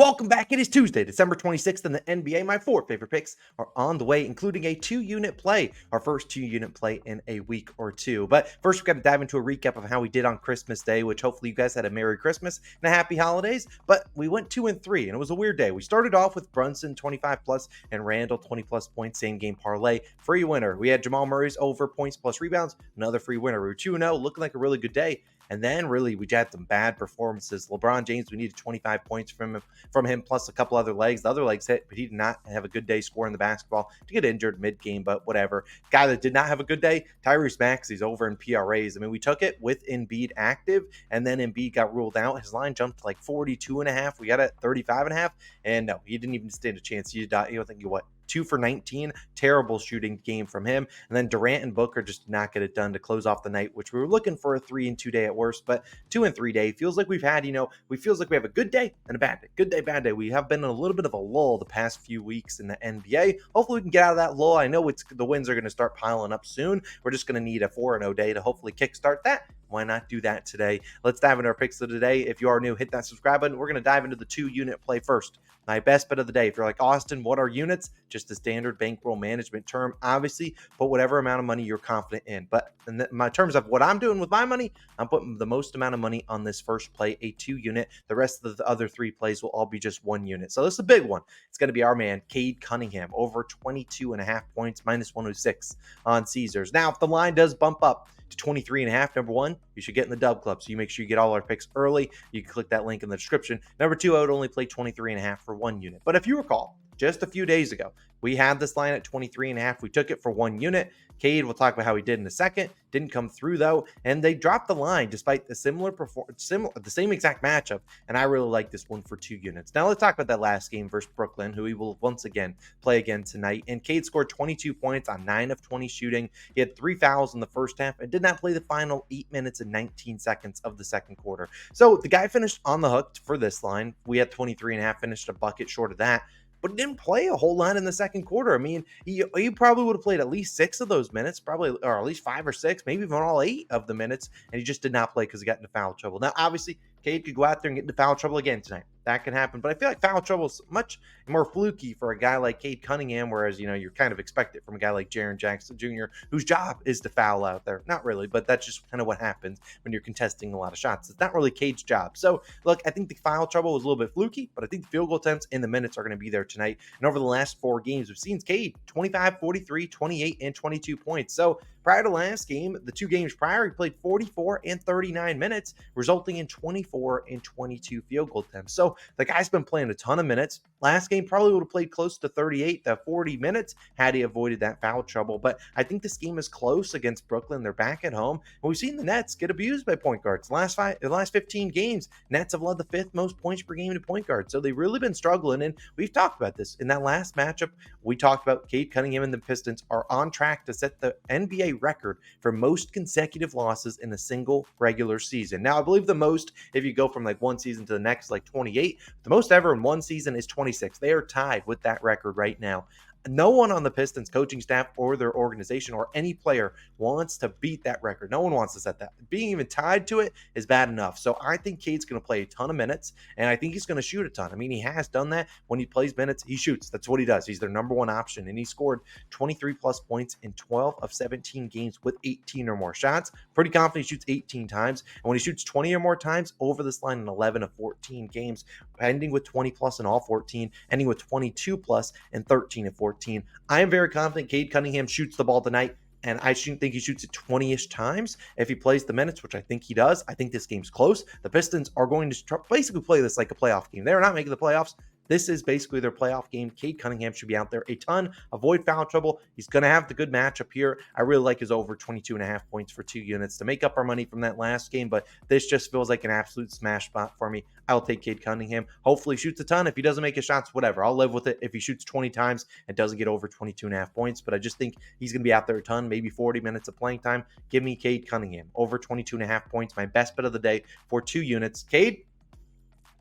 Welcome back. It is Tuesday, December 26th in the NBA. My four favorite picks are on the way, including a 2-unit play, our first 2-unit play in a week or two. But first, we've got to dive into a recap of how we did on Christmas Day, which hopefully you guys had a Merry Christmas and a Happy Holidays. But we went 2 and 3, and it was a weird day. We started off with Brunson 25 plus and Randall 20 plus points, same game parlay, free winner. We had Jamal Murray's over points plus rebounds, another free winner. We were 2-0, looking like a really good day. And then really we had some bad performances. LeBron James, we needed 25 points from him plus a couple other legs. The other legs hit, but he did not have a good day scoring the basketball to get injured mid-game, but whatever. Guy that did not have a good day, Tyrese Maxey's over in PRAs. I mean, we took it with Embiid active, and then Embiid got ruled out. His line jumped to like 42.5. We got it at 35.5, and no, he didn't even stand a chance. He don't think 2 for 19, terrible shooting game from him. And then Durant and Booker just did not get it done to close off the night, which we were looking for a 3 and 2 day at worst, but 2 and 3 day feels like we've had, feels like we have a good day and a bad day. Good day, bad day. We have been in a little bit of a lull the past few weeks in the NBA. Hopefully we can get out of that lull. I know the wins are going to start piling up soon. We're just going to need a 4-0 day to hopefully kickstart that. Why not do that today? Let's dive into our picks of today. If you are new, hit that subscribe button. We're going to dive into the 2-unit play first. My best bet of the day. If you're like, Austin, what are units? Just a standard bankroll management term. Obviously, put whatever amount of money you're confident in. But in my terms of what I'm doing with my money, I'm putting the most amount of money on this first play, a 2-unit. The rest of the other 3 plays will all be just 1 unit. So this is a big one. It's going to be our man, Cade Cunningham, over 22.5 points, minus 106 on Caesars. Now, if the line does bump up to 23.5, number one, you should get in the DubClub. So you make sure you get all our picks early. You can click that link in the description. Number two, I would only play 23.5 for 1 unit. But if you recall, just a few days ago, we had this line at 23.5. We took it for 1 unit. Cade, we'll talk about how he did in a second. Didn't come through though, and they dropped the line despite the the same exact matchup. And I really like this one for 2 units. Now let's talk about that last game versus Brooklyn, who we will once again play again tonight. And Cade scored 22 points on 9 of 20 shooting. He had 3 fouls in the first half and did not play the final 8 minutes and 19 seconds of the second quarter. So the guy finished on the hook for this line. We had 23.5, finished a bucket short of that, but didn't play a whole lot in the second quarter. I mean, he probably would have played at least 6 of those minutes, probably, or at least 5 or 6, maybe even all 8 of the minutes, and he just did not play because he got into foul trouble. Now, obviously, Cade could go out there and get into foul trouble again tonight. That can happen, but I feel like foul trouble is much more fluky for a guy like Cade Cunningham, whereas, you kind of expect it from a guy like Jaren Jackson Jr., whose job is to foul out there. Not really, but that's just kind of what happens when you're contesting a lot of shots. It's not really Cade's job. So, look, I think the foul trouble was a little bit fluky, but I think the field goal attempts and the minutes are going to be there tonight. And over the last 4 games, we've seen Cade 25, 43, 28, and 22 points. So, prior to last game, the 2 games prior, he played 44 and 39 minutes, resulting in 24 and 22 field goal attempts. So the guy's been playing a ton of minutes. Last game probably would have played close to 38 to 40 minutes had he avoided that foul trouble. But I think this game is close against Brooklyn. They're back at home. And we've seen the Nets get abused by point guards. The last 15 games, Nets have led the 5th most points per game to point guards. So they've really been struggling. And we've talked about this. In that last matchup, we talked about Cade Cunningham and the Pistons are on track to set the NBA record for most consecutive losses in a single regular season. Now, I believe the most, if you go from like one season to the next, like 28, the most ever in one season is 26. They are tied with that record right now. No one on the Pistons coaching staff or their organization or any player wants to beat that record. No one wants to set that. Being even tied to it is bad enough. So I think Cade's going to play a ton of minutes, and I think he's going to shoot a ton. I mean, he has done that. When he plays minutes, he shoots. That's what he does. He's their number one option, and he scored 23-plus points in 12 of 17 games with 18 or more shots. Pretty confident he shoots 18 times, and when he shoots 20 or more times over this line in 11 of 14 games, ending with 20-plus in all 14, ending with 22-plus in 13 of 14. I am very confident Cade Cunningham shoots the ball tonight, and I shouldn't think he shoots it 20-ish times if he plays the minutes, which I think he does. I think this game's close. The Pistons are going to basically play this like a playoff game. They're not making the playoffs. This is basically their playoff game. Cade Cunningham should be out there a ton. Avoid foul trouble. He's going to have the good matchup here. I really like his over 22.5 points for 2 units to make up our money from that last game, but this just feels like an absolute smash spot for me. I'll take Cade Cunningham. Hopefully he shoots a ton. If he doesn't make his shots, whatever. I'll live with it if he shoots 20 times and doesn't get over 22.5 points, but I just think he's going to be out there a ton, maybe 40 minutes of playing time. Give me Cade Cunningham. Over 22.5 points, my best bet of the day for 2 units. Cade,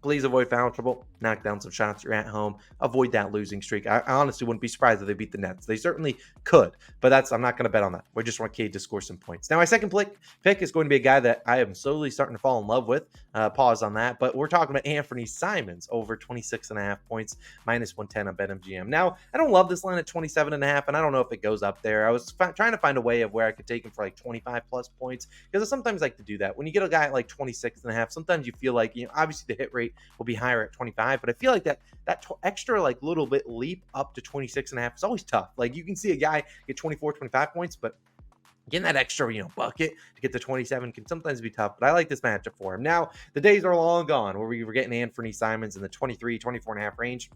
Please avoid foul trouble, knock down some shots. You're at home, avoid that losing streak. I honestly wouldn't be surprised if they beat the Nets. They certainly could, but I'm not going to bet on that. We just want Cade to score some points. Now, my second pick is going to be a guy that I am slowly starting to fall in love with. Pause on that, but we're talking about Anthony Simons over 26.5 points, minus 110 on BetMGM. Now, I don't love this line at 27.5, and I don't know if it goes up there. I was trying to find a way of where I could take him for like 25 plus points, because I sometimes like to do that. When you get a guy at like 26.5, sometimes you feel like, obviously the hit rate will be higher at 25, but I feel like that extra like little bit leap up to 26.5 is always tough. Like you can see a guy get 24, 25 points, but getting that extra, bucket to get to 27 can sometimes be tough, but I like this matchup for him. Now, the days are long gone where we were getting Anthony Simons in the 23, 24.5 range.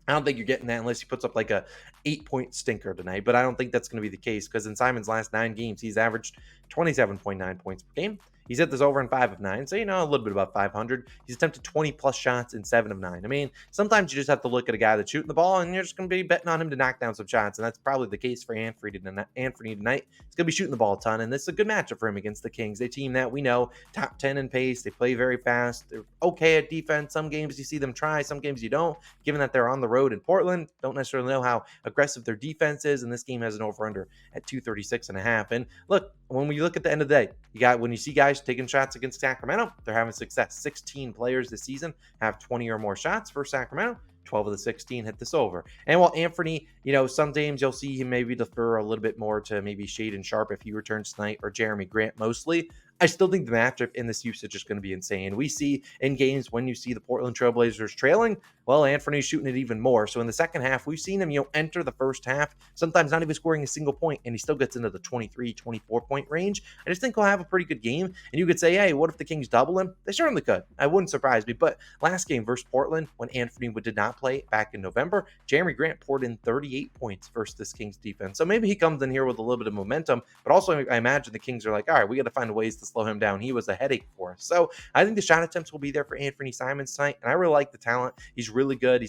I don't think you're getting that unless he puts up like a 8-point stinker tonight, but I don't think that's going to be the case, because in Simon's last 9 games, he's averaged 27.9 points per game. He's hit this over in 5 of 9, so a little bit above 500. He's attempted 20 plus shots in 7 of 9. I mean, sometimes you just have to look at a guy that's shooting the ball, and you're just going to be betting on him to knock down some shots, and that's probably the case for Anthony tonight. He's going to be shooting the ball a ton, and this is a good matchup for him against the Kings, a team that we know top 10 in pace. They play very fast. They're okay at defense. Some games you see them try, some games you don't. Given that they're on the road in Portland, don't necessarily know how aggressive their defense is, and this game has an over-under at 236.5. And look, when we look at the end of the day, when you see guys taking shots against Sacramento, they're having success. 16 players this season have 20 or more shots for Sacramento. 12 of the 16 hit this over. And while Anthony, some games you'll see him maybe defer a little bit more to maybe Shaedon Sharpe if he returns tonight, or Jeremy Grant mostly, I still think the matchup in this usage is going to be insane. We see in games when you see the Portland Trailblazers trailing, well, Anthony's shooting it even more. So in the second half, we've seen him, enter the first half, sometimes not even scoring a single point, and he still gets into the 23, 24-point range. I just think he'll have a pretty good game. And you could say, hey, what if the Kings double him? They certainly could. I wouldn't surprise me. But last game versus Portland, when Anthony did not play back in November, Jeremy Grant poured in 38 points versus this Kings defense. So maybe he comes in here with a little bit of momentum, but also I imagine the Kings are like, all right, we got to find ways to slow him down. He was a headache for us. So I think the shot attempts will be there for Anthony Simons tonight, and I really like the talent. He's really good.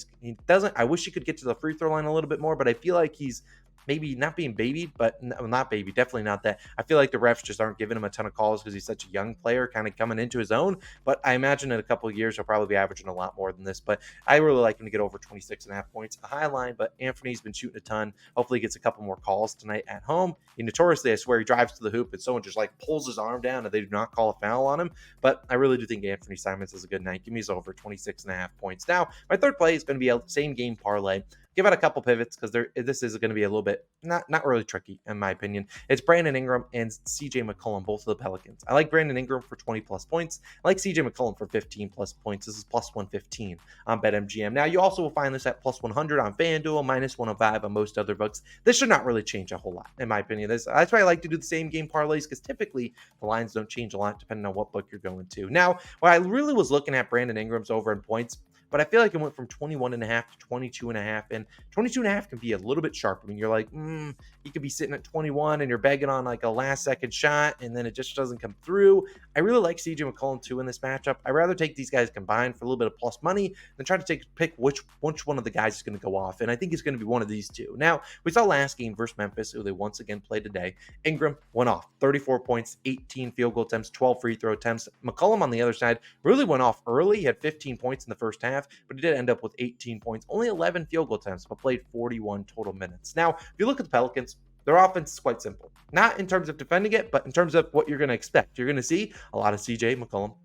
I wish he could get to the free throw line a little bit more, but I feel like he's maybe not being babied, but not baby, definitely not that. I feel like the refs just aren't giving him a ton of calls because he's such a young player kind of coming into his own, but I imagine in a couple of years he'll probably be averaging a lot more than this. But I really like him to get over 26.5 points, a high line, but Anthony's been shooting a ton. Hopefully he gets a couple more calls tonight at home. Notoriously, I swear, he drives to the hoop and someone just like pulls his arm down and they do not call a foul on him, but I really do think Anthony Simons has a good night. Give me his over 26.5 points. Now, my third play is going to be a same game parlay. Give out a couple pivots because this is going to be a little bit not really tricky in my opinion. It's Brandon Ingram and CJ McCullum, both of the Pelicans. I like Brandon Ingram for 20 plus points. I like CJ McCullum for 15 plus points. This is plus 115 on BetMGM. Now you also will find this at plus 100 on FanDuel, minus 105 on most other books. This should not really change a whole lot in my opinion. That's why I like to do the same game parlays, because typically the lines don't change a lot depending on what book you're going to. Now, what I really was looking at Brandon Ingram's over in points, but I feel like it went from 21.5 to 22.5, and 22.5 can be a little bit sharp. I mean, you're like, you could be sitting at 21 and you're begging on like a last second shot and then it just doesn't come through. I really like CJ McCollum too in this matchup. I'd rather take these guys combined for a little bit of plus money than try to pick which one of the guys is going to go off. And I think it's going to be one of these two. Now, we saw last game versus Memphis, who they once again played today. Ingram went off 34 points, 18 field goal attempts, 12 free throw attempts. McCollum on the other side really went off early. He had 15 points in the first half, but he did end up with 18 points, only 11 field goal attempts, but played 41 total minutes. Now, if you look at the Pelicans, their offense is quite simple. Not in terms of defending it, but in terms of what you're going to expect. You're going to see a lot of CJ McCollum,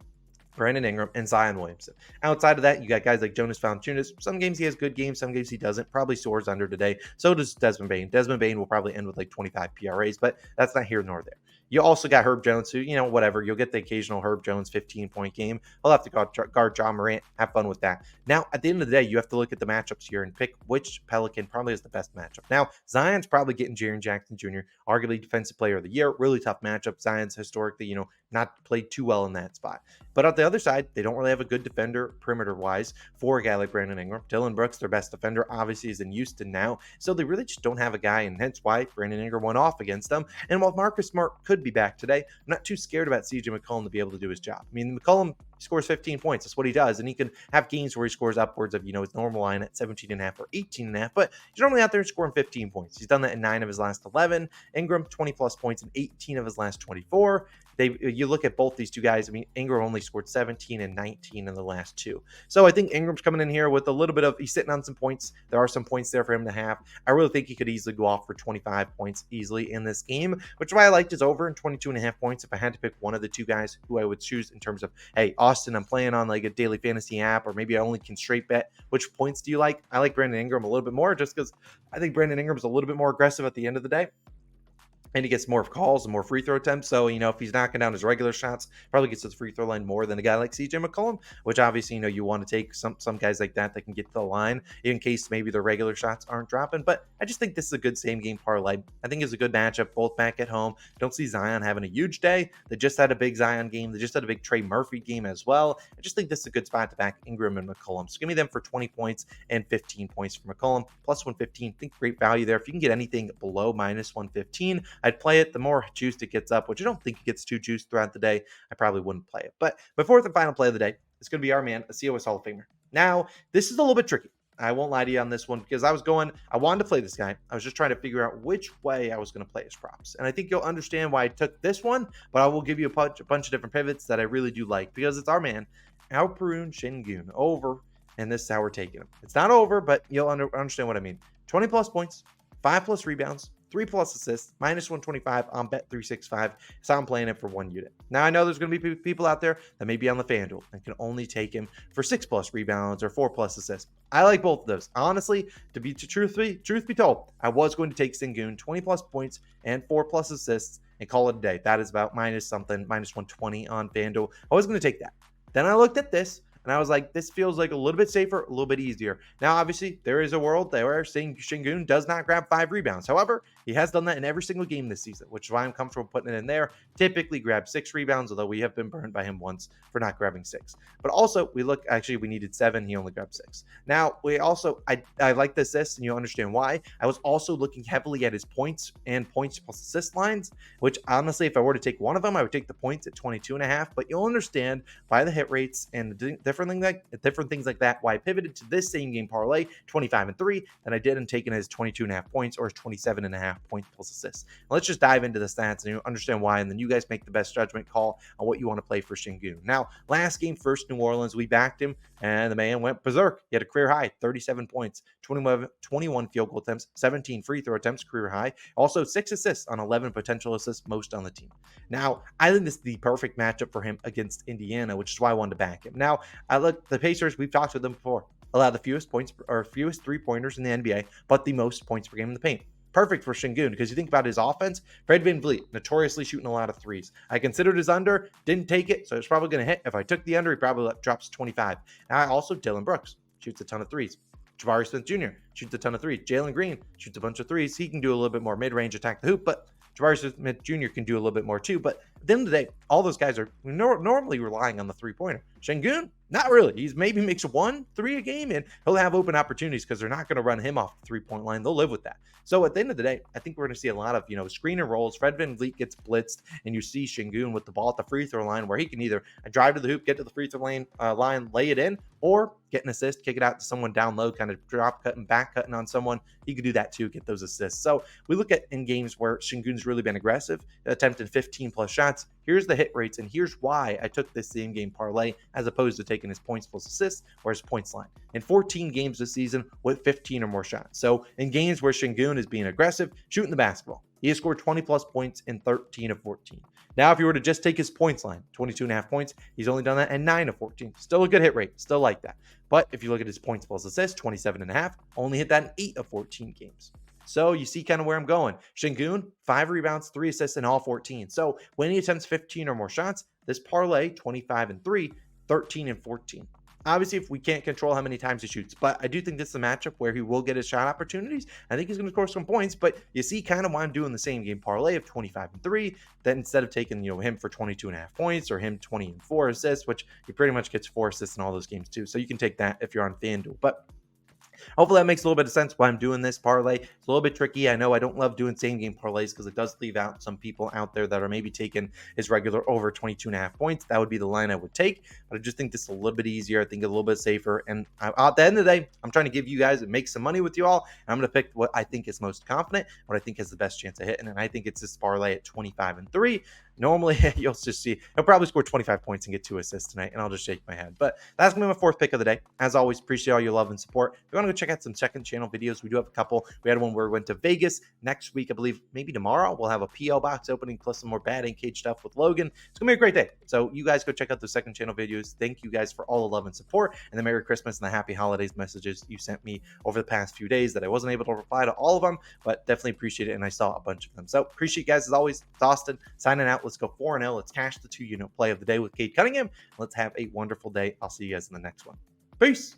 Brandon Ingram, and Zion Williamson. Outside of that, you got guys like Jonas Valanciunas. Some games he has good games, some games he doesn't. Probably soars under today. So does Desmond Bane. Desmond Bane will probably end with like 25 PRAs, but that's not here nor there. You also got Herb Jones, who, whatever. You'll get the occasional Herb Jones 15-point game. He'll have to guard John Morant. Have fun with that. Now, at the end of the day, you have to look at the matchups here and pick which Pelican probably has the best matchup. Now, Zion's probably getting Jaren Jackson Jr., arguably Defensive Player of the Year. Really tough matchup. Zion's historically, not played too well in that spot. But on the other side, they don't really have a good defender perimeter-wise for a guy like Brandon Ingram. Dillon Brooks, their best defender, obviously is in Houston now. So they really just don't have a guy, and hence why Brandon Ingram went off against them. And while Marcus Smart could be back today, I'm not too scared about CJ McCollum to be able to do his job. I mean, McCollum He scores 15 points. That's what he does. And he can have games where he scores upwards of, his normal line at 17.5 or 18.5, but he's normally out there scoring 15 points. He's done that in 9 of his last 11. Ingram, 20 plus points in 18 of his last 24. You look at both these two guys. I mean, Ingram only scored 17 and 19 in the last 2. So I think Ingram's coming in here with a little bit of, he's sitting on some points. There are some points there for him to have. I really think he could easily go off for 25 points easily in this game, which is why I liked his over in 22.5 points. If I had to pick one of the two guys who I would choose in terms of, hey, Austin, I'm playing on like a daily fantasy app, or maybe I only can straight bet, which points do you like? I like Brandon Ingram a little bit more just because I think Brandon Ingram is a little bit more aggressive at the end of the day. And he gets more calls and more free throw attempts. So, if he's knocking down his regular shots, probably gets to the free throw line more than a guy like CJ McCullum, which obviously, you want to take some guys like that can get to the line in case maybe their regular shots aren't dropping. But I just think this is a good same game parlay. I think it's a good matchup, both back at home. Don't see Zion having a huge day. They just had a big Zion game. They just had a big Trey Murphy game as well. I just think this is a good spot to back Ingram and McCullum. So give me them for 20 points and 15 points for McCullum. Plus 115. I think great value there. If you can get anything below minus 115, I'd play it. The more juiced it gets up, which I don't think it gets too juiced throughout the day, I probably wouldn't play it. But my fourth and final play of the day is going to be our man, a COS Hall of Famer. Now, this is a little bit tricky. I won't lie to you on this one because I wanted to play this guy. I was just trying to figure out which way I was going to play his props. And I think you'll understand why I took this one, but I will give you a bunch of different pivots that I really do like because it's our man, Alperen Sengun, over, and this is how we're taking him. It's not over, but you'll understand what I mean. 20 plus points, 5 plus rebounds, 3 plus assists, minus 125 on Bet365. So I'm playing it for 1 unit. Now I know there's going to be people out there that may be on the FanDuel and can only take him for 6 plus rebounds or 4 plus assists. I like both of those. Honestly, truth be told, I was going to take Sengun 20 plus points and 4 plus assists and call it a day. That is about minus 120 on FanDuel. I was going to take that. Then I looked at this. And I was like, this feels like a little bit safer, a little bit easier. Now, obviously, there is a world there where Sengun does not grab 5 rebounds. However, he has done that in every single game this season, which is why I'm comfortable putting it in there. Typically grab 6 rebounds, although we have been burned by him once for not grabbing 6. But also, we needed 7. He only grabbed 6. Now, I like the assists, and you'll understand why. I was also looking heavily at his points and points plus assist lines, which honestly, if I were to take one of them, I would take the points at 22.5. But you'll understand by the hit rates and the different things like that why I pivoted to this same game parlay 25 and 3 than I did in taking his 22.5 points or his 27.5 points plus assists. Now, let's just dive into the stats and you understand why, and then you guys make the best judgment call on what you want to play for Sengun. Now, last game, first New Orleans, we backed him and the man went berserk. He had a career high 37 points, 21 field goal attempts, 17 free throw attempts, career high. Also 6 assists on 11 potential assists, most on the team. Now, I think this is the perfect matchup for him against Indiana, which is why I wanted to back him. Now, I look, the Pacers, we've talked with them before, allow the fewest points or fewest 3-pointers in the NBA, but the most points per game in the paint. Perfect for Sengun because you think about his offense. Fred VanVleet, notoriously shooting a lot of threes. I considered his under, didn't take it, so it's probably going to hit. If I took the under, he probably drops 25. Now, also Dylan Brooks shoots a ton of threes. Jabari Smith Jr. shoots a ton of threes. Jalen Green shoots a bunch of threes. He can do a little bit more mid-range, attack the hoop, but Jabari Smith Jr. can do a little bit more too. But at the end of the day, all those guys are normally relying on the 3-pointer. Sengun, not really. He's maybe makes 1-3 a game, and he'll have open opportunities because they're not going to run him off the 3-point line. They'll live with that. So at the end of the day, I think we're going to see a lot of, screen and rolls. Fred VanVleet gets blitzed, and you see Sengun with the ball at the free throw line where he can either drive to the hoop, get to the free throw line, lay it in, or get an assist, kick it out to someone down low, kind of drop cutting, back cutting on someone. He could do that too, get those assists. So we look at in games where Sengun's really been aggressive, attempted 15 plus shots. Here's the hit rates, and here's why I took this same game parlay as opposed to taking his points plus assists or his points line. In 14 games this season with 15 or more shots. So in games where Sengun is being aggressive, shooting the basketball, he has scored 20 plus points in 13 of 14. Now, if you were to just take his points line, 22.5 points, he's only done that in 9 of 14. Still a good hit rate, still like that. But if you look at his points plus assists, 27.5, only hit that in 8 of 14 games. So you see kind of where I'm going. Sengun, 5 rebounds, 3 assists in all 14. So when he attempts 15 or more shots, this parlay, 25 and 3, 13 and 14. Obviously, if we can't control how many times he shoots, but I do think this is a matchup where he will get his shot opportunities. I think he's going to score some points, but you see kind of why I'm doing the same game parlay of 25 and 3, that instead of taking, him for 22.5 points or him 20 and 4 assists, which he pretty much gets 4 assists in all those games too. So you can take that if you're on FanDuel. But Hopefully that makes a little bit of sense why I'm doing this parlay. It's a little bit tricky. I know I don't love doing same game parlays because it does leave out some people out there that are maybe taking his regular over 22.5 points. That would be the line I would take. But I just think this is a little bit easier. I think a little bit safer. And at the end of the day, I'm trying to give you guys and make some money with you all. And I'm going to pick what I think is most confident, what I think has the best chance of hitting. And I think it's this parlay at 25-3. Normally, you'll just see he'll probably score 25 points and get 2 assists tonight, and I'll just shake my head. But that's going to be my fourth pick of the day. As always, appreciate all your love and support. If you want to go check out some second channel videos, we do have a couple. We had one where we went to Vegas. Next week, I believe, maybe tomorrow, we'll have a PO box opening plus some more batting cage stuff with Logan. It's going to be a great day. So you guys go check out the second channel videos. Thank you guys for all the love and support and the Merry Christmas and the Happy Holidays messages you sent me over the past few days that I wasn't able to reply to all of them, but definitely appreciate it, and I saw a bunch of them. So appreciate you guys as always. It's Austin signing out. Let's go 4-0. Let's cash the 2-unit play of the day with Cade Cunningham. Let's have a wonderful day. I'll see you guys in the next one. Peace.